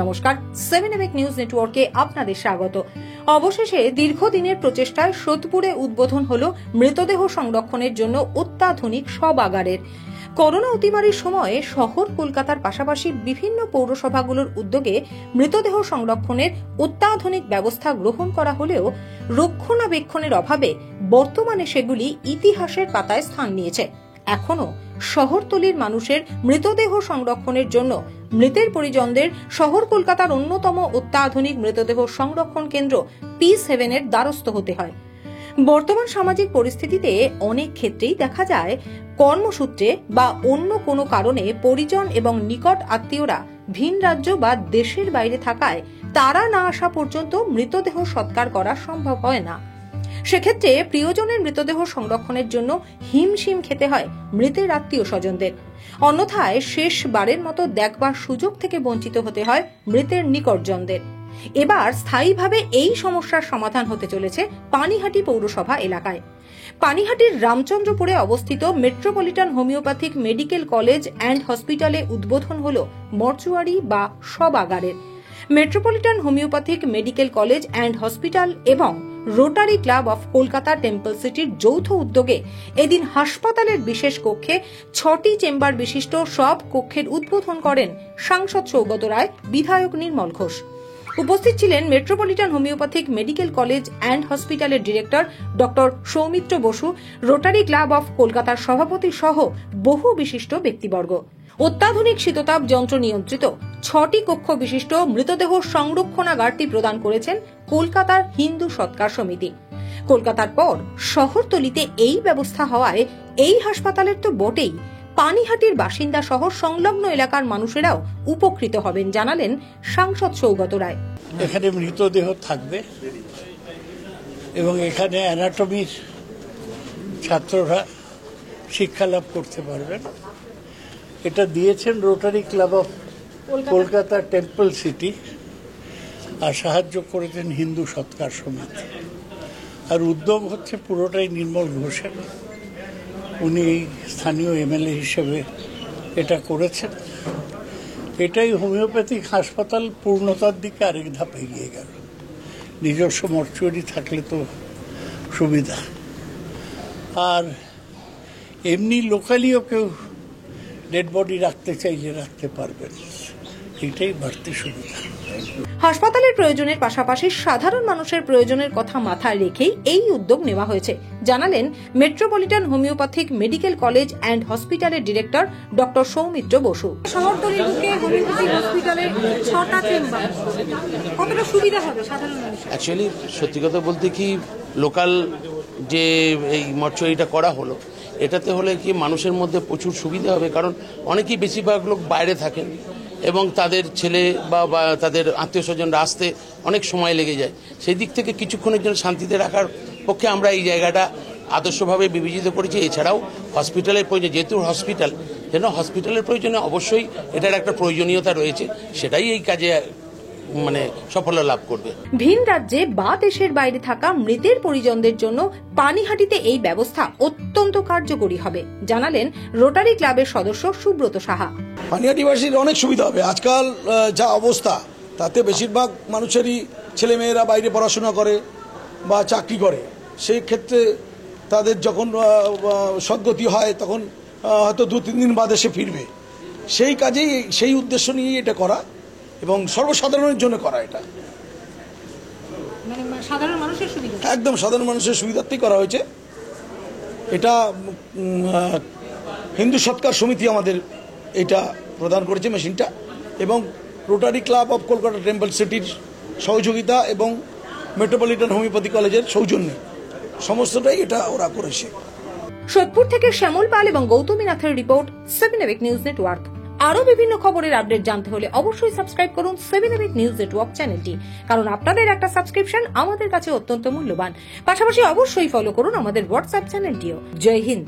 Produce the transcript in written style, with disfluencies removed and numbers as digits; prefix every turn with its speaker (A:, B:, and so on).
A: নমস্কার, 7 এবেক নিউজ নেটওয়ার্কে আপনাদের স্বাগত। অবশেষে দীর্ঘদিনের প্রচেষ্টায় সোদপুরে উদ্বোধন হলো মৃতদেহ সংরক্ষণের জন্য অত্যাধুনিক শবাগারের। করোনা অতিমারির সময়ে শহর কলকাতার পাশাপাশি বিভিন্ন পৌরসভাগুলোর উদ্যোগে মৃতদেহ সংরক্ষণের অত্যাধুনিক ব্যবস্থা গ্রহণ করা হলেও রক্ষণাবেক্ষণের অভাবে বর্তমানে সেগুলি ইতিহাসের পাতায় স্থান নিয়েছে। এখনো শহরতলির মানুষের মৃতদেহ সংরক্ষণের জন্য মৃতের পরিজনদের শহর কলকাতার অন্যতম অত্যাধুনিক মৃতদেহ সংরক্ষণ কেন্দ্র P7 এর দ্বারস্থ হতে হয়। বর্তমান সামাজিক পরিস্থিতিতে অনেক ক্ষেত্রেই দেখা যায় কর্মসূত্রে বা অন্য কোনো কারণে পরিজন এবং নিকট আত্মীয়রা ভিন রাজ্য বা দেশের বাইরে থাকায় তারা না আসা পর্যন্ত মৃতদেহ সৎকার করা সম্ভব হয় না। সেক্ষেত্রে প্রিয়জনের মৃতদেহ সংরক্ষণের জন্য হিমশিম খেতে হয় মৃতের আত্মীয় স্বজনদের। অন্যথায় শেষবারের মতো দেখবার সুযোগ থেকে বঞ্চিত হতে হয় মৃতের নিকটজনদের। এবার স্থায়ীভাবে এই সমস্যার সমাধান হতে চলেছে পানিহাটি পৌরসভা এলাকায়। পানিহাটির রামচন্দ্রপুরে অবস্থিত metropolitan homeopathic medical college and হসপিটালে উদ্বোধন হল মর্চুয়ারি বা শবাগারের। Metropolitan homeopathic medical college and hospital এবং rotary club of Kolkata temple সিটির যৌথ উদ্যোগে এদিন হাসপাতালের বিশেষ কক্ষে 6টি চেম্বার বিশিষ্ট সব কক্ষের উদ্বোধন করেন সাংসদ সৌগত রায়, বিধায়ক নির্মল ঘোষ। উপস্থিত ছিলেন metropolitan homeopathic medical college and হসপিটালের director doctor Soumitra Basu, rotary club of কলকাতার সভাপতি সহ বহু বিশিষ্ট ব্যক্তিবর্গ। অত্যাধুনিক শীততাপ যন্ত্র নিয়ন্ত্রিত 6টি কক্ষ বিশিষ্ট মৃতদেহ সংরক্ষণাগারটি প্রদান করেছেন কলকাতার হিন্দু সৎকার সমিতি। কলকাতার পর শহরতলিতে এই ব্যবস্থা হওয়ায় এই হাসপাতালের তো বটেই, পানিহাটির বাসিন্দা সহ সংলগ্ন এলাকার মানুষেরাও উপকৃত হবেন জানালেন সাংসদ সৌগত রায়।
B: এখানে মৃতদেহ থাকবে এবং এখানে অ্যানাটমির ছাত্ররা শিক্ষা লাভ করতে পারবেন। এটা দিয়েছেন rotary club of Kolkata temple city, আর সাহায্য করেছেন হিন্দু সৎকার সমিতি। আর উদ্যোগ হচ্ছে পুরোটাই নির্মল ঘোষের। উনি স্থানীয় এমএলএ হিসেবে এটা করেছেন। এটাই হোমিওপ্যাথিক হাসপাতাল পূর্ণতার দিকে আরেক ধাপ এগিয়ে গেল। নিজস্ব মর্চুয়ারি থাকলে তো সুবিধা, আর এমনি লোকালিও কেউ ডেড বডি রাখতে চাইলে রাখতে পারবেন, এটাই বাড়তি সুবিধা।
A: হাসপাতালের প্রয়োজনের পাশাপাশি সাধারণ মানুষের প্রয়োজনের কথা মাথায় রেখেই এই উদ্যোগ নেওয়া হয়েছে জানালেন metropolitan homeopathic medical college and হসপিটালের ডিরেক্টর ডক্টর সৌমিত্র বসু।
C: শহরতলির বুকে হোমিওপ্যাথিক হসপিটালের 6টা চেম্বার, কতটা সুবিধা হবে সাধারণ মানুষের?
D: অ্যাকচুয়ালি সত্যি কথা বলতে কি, লোকাল যে এই মর্চুয়ারিটা করা হলো, এটাতে হলে কি মানুষের মধ্যে প্রচুর সুবিধা হবে। কারণ অনেকেই বেশিরভাগ লোক বাইরে থাকেন এবং তাদের ছেলে বা তাদের আত্মীয় স্বজনরা আসতে অনেক সময় লেগে যায়। সেই দিক থেকে কিছুক্ষণের জন্য শান্তিতে রাখার পক্ষে আমরা এই জায়গাটা আদর্শভাবে বিবেচিত করেছি। এছাড়াও হসপিটালের প্রয়োজন, যেহেতু হসপিটাল, যেন হসপিটালের প্রয়োজনে অবশ্যই এটার একটা প্রয়োজনীয়তা রয়েছে, সেটাই এই কাজে মানে সাফল্য লাভ করবে।
A: ভিন রাজ্যে বা দেশের বাইরে থাকা মৃতের পরিজনদের জন্য পানিহাটিতে এই ব্যবস্থা অত্যন্ত কার্যকরী হবে জানালেন রোটারি ক্লাবের সদস্য সুব্রত সাহা।
E: পানিহাটিবাসীর অনেক সুবিধা হবে। আজকাল যা অবস্থা, তাতে বেশিরভাগ মানুষেরই ছেলেমেয়েরা বাইরে পড়াশোনা করে বা চাকরি করে। সেই ক্ষেত্রে তাদের যখন সদ্গতি হয় তখন হয়তো 2-3 দিন বাদে সে ফিরবে। সেই কাজেই, সেই উদ্দেশ্য নিয়েই এটা করা এবং সর্বসাধারণের জন্য করা। এটা
C: সাধারণ মানুষের সুবিধা,
E: একদম সাধারণ মানুষের সুবিধার্থেই করা হয়েছে। এটা হিন্দু সৎকার সমিতি আমাদের এটা প্রদান করেছে মেশিনটা, এবং rotary club of Kolkata temple সিটির সহযোগিতা এবং মেট্রোপলিটন হোমিওপ্যাথি কলেজের সৌজন্যে সমস্তটাই এটা ওরা করেছে।
A: সোদপুর থেকে শ্যামল পাল এবং গৌতমী নাথের রিপোর্ট, 7 এবেক নিউজ নেটওয়ার্ক। আরো বিভিন্ন খবরের আপডেট জানতে হলে অবশ্যই সাবস্ক্রাইব করুন 7 এবেক নিউজ নেটওয়ার্ক চ্যানেলটি, কারণ আপনাদের একটা সাবস্ক্রিপশন আমাদের কাছে অত্যন্ত মূল্যবান। পাশাপাশি অবশ্যই ফলো করুন আমাদের হোয়াটসঅ্যাপ চ্যানেলটিও। জয় হিন্দ।